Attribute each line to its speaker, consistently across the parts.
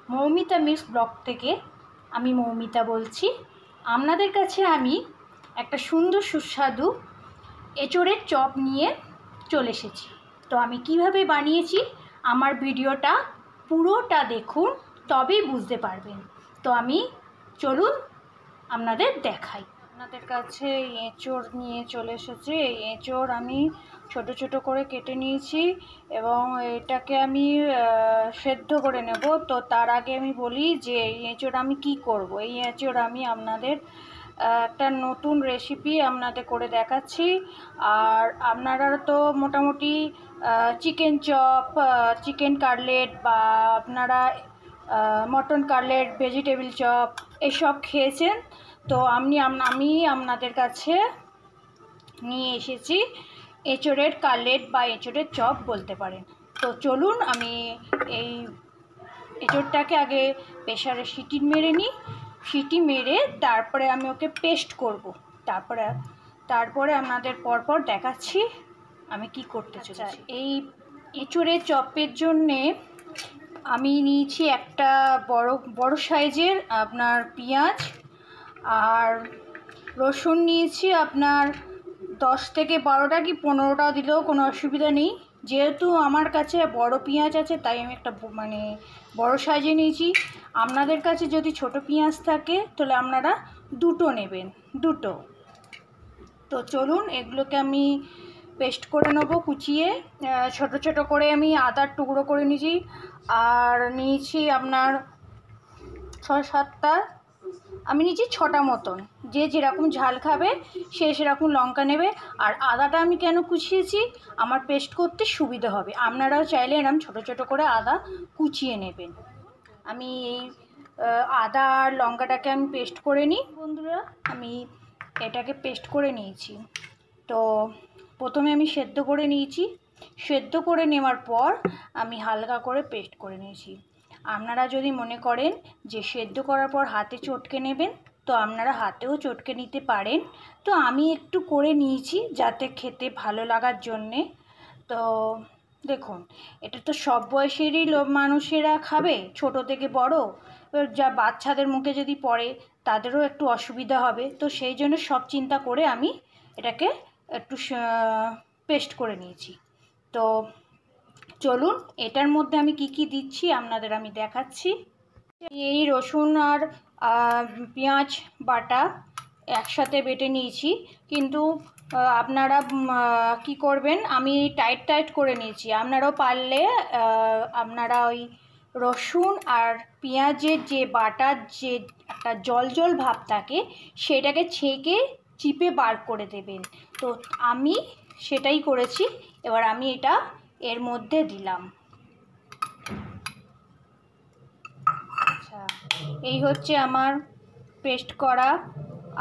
Speaker 1: Moumita mix blog থেকে আমি মৌমিতা বলছি। আপনাদের কাছে আমি একটা সুন্দর সুস্বাদু এঁচোড়ের চপ নিয়ে চলে এসেছি। তো আমি কিভাবে বানিয়েছি আমার ভিডিওটা পুরোটা দেখুন, তবেই বুঝতে পারবেন। তো আমি চলুন আপনাদের দেখাই। আপনাদের কাছে এঁচোড় নিয়ে চলে এসেছি। এই এঁচোড় আমি ছোট ছোট করে কেটে নিয়েছি এবং এটাকে আমি সেদ্ধ করে নেব। তো তার আগে আমি বলি যে এই এঁচোড় আমি কি করব। এই এঁচোড় আমি আপনাদের একটা নতুন রেসিপি আপনাদের করে দেখাচ্ছি। আর আপনারা তো মোটামুটি চিকেন চপ, চিকেন কাটলেট বা আপনারা মটন কাটলেট, ভেজিটেবিল চপ এসব খেয়েছেন। তো আমি আপনাদের কাছে নিয়ে এসেছি এঁচোড়ের কাটলেট বা এঁচোড়ের চপ বলতে পারেন। তো চলুন আমি এই এঁচোড়টাকে আগে প্রেসারে সিটি মেরে নিই। সিটি মেরে তারপরে আমি ওকে পেস্ট করব। তারপরে আপনাদের পরপর দেখাচ্ছি আমি কি করতে চলেছি। এই এঁচোড়ের চপের জন্যে আমি নিয়েছি একটা বড় সাইজের আপনার পেঁয়াজ, আর রসুন নিয়েছি আপনার 10 থেকে 12টা কি 15টা দিলেও কোনো অসুবিধা নেই। যেহেতু আমার কাছে বড় পেঁয়াজ আছে তাই আমি একটা বড় সাইজে নিয়েছি। আপনাদের কাছে যদি ছোট পেঁয়াজ থাকে তাহলে আপনারা দুটো নেবেন, দুটো। তো চলুন এগুলোকে আমি পেস্ট করে নেব কুচিয়ে। ছোট ছোট করে আমি আদার টুকরো করে নিয়েছি, আর নিয়েছি আপনার 6-7টা, আমি নিয়েছি 6টা মতন। যে যেরকম ঝাল খাবে সে সেরকম লঙ্কা নেবে। আর আদাটা আমি কেন কুচিয়েছি, আমার পেস্ট করতে সুবিধা হবে। আপনারাও চাইলে এরকম ছোটো ছোটো করে আদা কুচিয়ে নেবেন। আমি এই আদা আর লঙ্কাটাকে আমি পেস্ট করে নিই বন্ধুরা। আমি এটাকে পেস্ট করে নিয়েছি। তো প্রথমে আমি সেদ্ধ করে নিয়েছি। সেদ্ধ করে নেওয়ার পর আমি হালকা করে পেস্ট করে নিয়েছি। আপনারা যদি মনে করেন যে সেদ্ধ করার পর হাতে চটকে নেবেন, তো আপনারা হাতেও চটকে নিতে পারেন। তো আমি একটু করে নিয়েছি যাতে খেতে ভালো লাগার জন্যে। তো দেখুন, এটা তো সব বয়সেরই মানুষেরা খাবে, ছোট থেকে বড়। যা বাচ্চাদের মুখে যদি পড়ে তাদেরও একটু অসুবিধা হবে। তো সেই জন্য সব চিন্তা করে আমি এটাকে একটু পেস্ট করে নিয়েছি। তো চলুন এটার মধ্যে আমি কি কি দিচ্ছি আপনাদের আমি দেখাচ্ছি। এই রসুন আর পেঁয়াজ বাটা একসাথে বেটে নিয়েছি, কিন্তু আপনারা কি করবেন, আমি টাইট করে নিয়েছি। আপনারাও পারলে আপনারা ওই রসুন আর পেঁয়াজের যে বাটার যে একটা জল ভাব থাকে সেটাকে ছেঁকে চিপে বার করে দেবেন। তো আমি সেটাই করেছি। এবার আমি এটা এর মধ্যে দিলাম। আচ্ছা, এই হচ্ছে আমার পেস্ট করা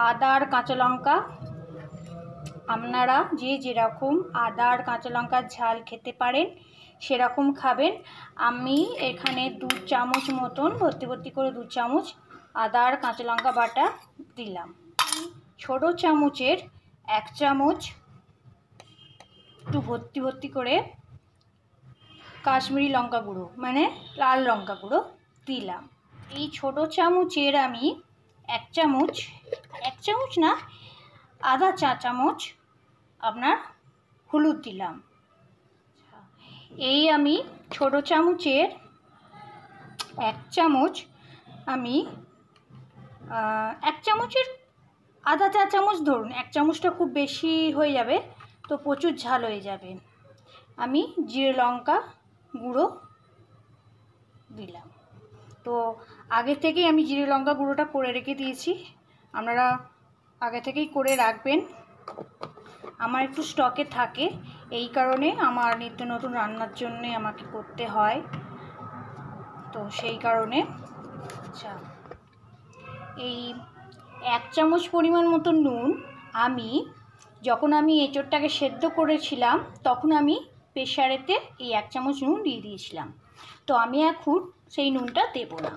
Speaker 1: আদা আর কাঁচা লঙ্কা। আপনারা যে যেরকম আদা আর কাঁচা লঙ্কার ঝাল খেতে পারেন সেরকম খাবেন। আমি এখানে 2 চামচ মতন, ভর্তি করে 2 চামচ আদা আর কাঁচা লঙ্কা বাটা দিলাম। ছোট চামচের 1 চামচ একটু ভর্তি করে কাশ্মীরি লঙ্কা গুঁড়ো মানে লাল লঙ্কা গুঁড়ো দিলাম। এই ছোট চামচের আমি 1 চামচ না, আধা চা চামচ আপনার হলুদ দিলাম। এই আমি ছোট চামচের 1 চামচ, আমি 1 চামচের আধা চা চামচ ধরুন, 1 চামচটা খুব বেশি হয়ে যাবে, তো প্রচুর ঝাল হয়ে যাবে। আমি জিরে লঙ্কা গুঁড়ো দিলাম। তো আগে থেকেই আমি জিরে লঙ্কা গুঁড়োটা করে রেখে দিয়েছি, আপনারা আগে থেকেই করে রাখবেন। আমার একটু স্টকে থাকে, এই কারণে আমার নিত্য নতুন রান্নার জন্যে আমাকে করতে হয়, তো সেই কারণে। আচ্ছা, এই 1 চামচ পরিমাণ মতো নুন যখন আমি এঁচোড়টাকে সেদ্ধ করেছিলাম তখন আমি প্রেসারেতে এই 1 চামচ নুন দিয়ে দিয়েছিলাম। তো আমি এখন সেই নুনটা দেব না,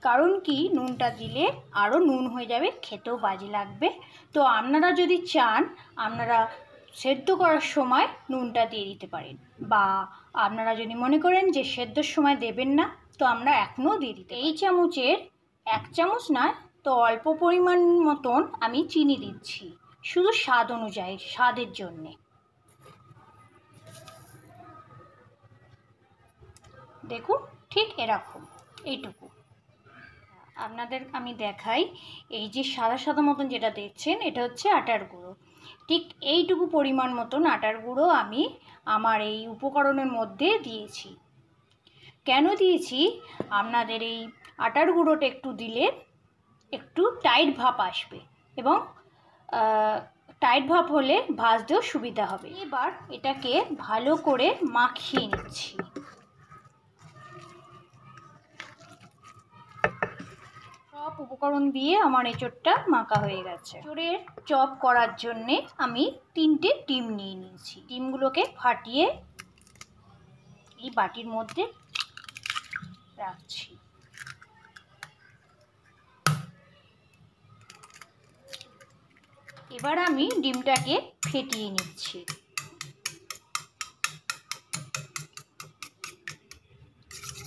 Speaker 1: কারণ কি নুনটা দিলে আরও নুন হয়ে যাবে, খেতেও বাজে লাগবে। তো আপনারা যদি চান আপনারা সেদ্ধ করার সময় নুনটা দিয়ে দিতে পারেন, বা আপনারা যদি মনে করেন যে সেদ্ধর সময় দেবেন না তো আমরা এখনও দিয়ে দিতে। এই চামচের 1 চামচ না, তো অল্প পরিমাণ মতন আমি চিনি দিচ্ছি, শুধু স্বাদ অনুযায়ী, স্বাদের জন্যে। দেখুন ঠিক এরকম, এইটুকু। আপনাদের আমি দেখাই, এই যে সাদা সাদা মতন যেটা দেখছেন, এটা হচ্ছে আটার গুঁড়ো। ঠিক এইটুকু পরিমাণ মতন আটার গুঁড়ো আমি আমার এই উপকরণের মধ্যে দিয়েছি। কেন দিয়েছি, আপনাদের এই আটার গুঁড়োটা একটু দিলে একটু টাইট ভাব আসবে, এবং টাইট ভাব হলে ভাজতেও সুবিধা হবে। এবার এটাকে ভালো করে মাখিয়ে নিচ্ছি। সব উপকরণ দিয়ে আমার এঁচোড়টা মাখা হয়ে গেছে। এঁচোড়ের চপ করার জন্যে আমি 3টে ডিম নিয়ে নিয়েছি। ডিমগুলোকে ফাটিয়ে এই বাটির মধ্যে রাখছি। এবার আমি ডিমটাকে ফেটিয়ে নিচ্ছি।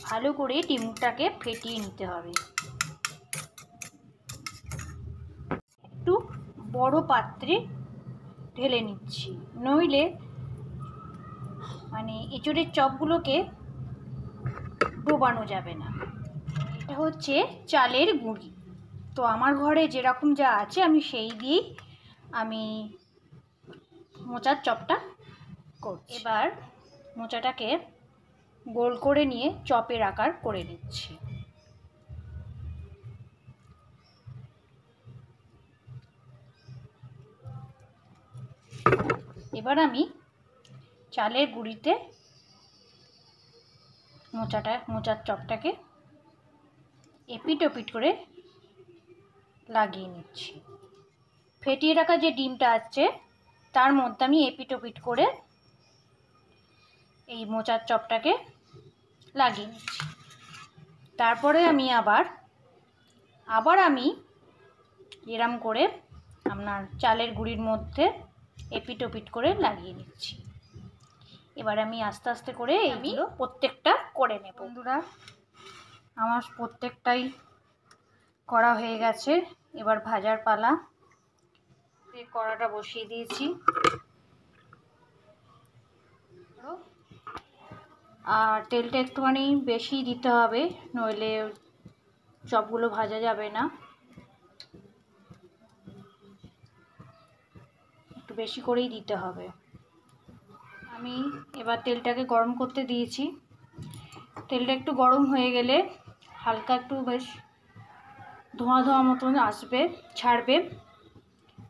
Speaker 1: ভালো করে ডিমটাকে ফেটিয়ে নিতে হবে। একটু বড় পাত্রে ঢেলে নিচ্ছি, নইলে মানে এঁচোড়ের চপগুলোকে ডোবানো যাবে না। এটা হচ্ছে চালের গুঁড়ি, তো আমার ঘরে যেরকম যা আছে আমি সেই দিয়েই আমি মোচার চপটা করছি। এবার মোচাটাকে গোল করে নিয়ে চপের আকার করে নিচ্ছি। এবার আমি চালের গুঁড়িতে মোচার চপটাকে এপিট ওপিট করে লাগিয়ে নিচ্ছি। ফেটিয়ে রাখা যে ডিমটা আছে তার মধ্যে আমি এপিট ওপিট করে এই মোচার চপটাকে লাগিয়ে নিচ্ছি। তারপরে আমি আবার আমি এরম করে আপনার চালের গুঁড়ির মধ্যে এপিট ওপিট করে লাগিয়ে নিচ্ছি। এবার আমি আস্তে আস্তে করে এইগুলো প্রত্যেকটা করে নেব। বন্ধুরা, আমার প্রত্যেকটাই করা হয়ে গেছে, এবার ভাজার পালা। কড়াটা বসিয়ে দিয়েছি, আর তেলটা একটুখানি বেশি দিতে হবে, নইলে চপগুলো ভাজা যাবে না। একটু বেশি করেই দিতে হবে। আমি এবার তেলটাকে গরম করতে দিয়েছি। তেলটা একটু গরম হয়ে গেলে হালকা একটু বেশ ধোঁয়া ধোঁয়া মতন আসবে, ছাড়বে।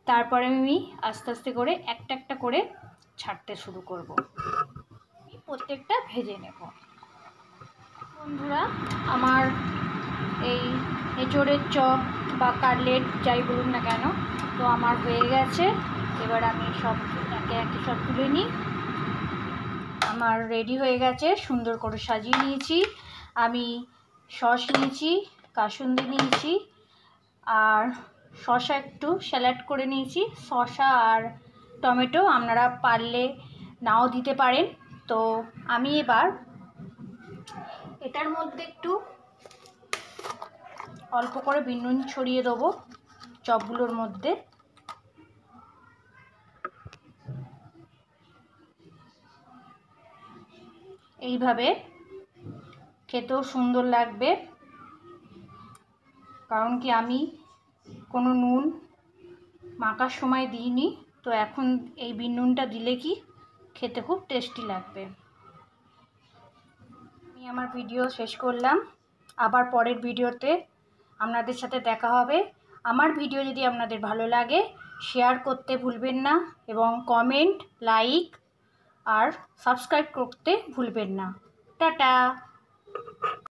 Speaker 1: তারপরে আমি আস্তে আস্তে করে একটা একটা করে ছাড়তে শুরু করব। প্রত্যেকটা ভেজে নেব। বন্ধুরা, আমার এই এঁচোড়ের চপ বা কাটলেট যাই বলুন না কেন, তো আমার হয়ে গেছে। এবার আমি সব একে একে সব তুলে নিই। আমার রেডি হয়ে গেছে, সুন্দর করে সাজিয়ে নিয়েছি। আমি সস নিয়েছি, কাসুন্দি নিয়েছি, আর শসা একটু স্যালাড করে নিয়েছি। শসা আর টমেটো আপনারা পারলে নাও দিতে পারেন। তো আমি এবার এটার মধ্যে একটু অল্প করে বিট নুন ছড়িয়ে দেবো চপগুলোর মধ্যে। এইভাবে খেতেও সুন্দর লাগবে, কারণ কি আমি কোনো নুন মাখার সময় দিইনি, তো এখন এই বিট নুনটা দিলে কি খেতে খুব টেস্টি লাগবে। আমি আমার ভিডিও শেষ করলাম, আবার পরের ভিডিওতে আপনাদের সাথে দেখা হবে। আমার ভিডিও যদি আপনাদের ভালো লাগে শেয়ার করতে ভুলবেন না, এবং কমেন্ট, লাইক আর সাবস্ক্রাইব করতে ভুলবেন না। টাটা।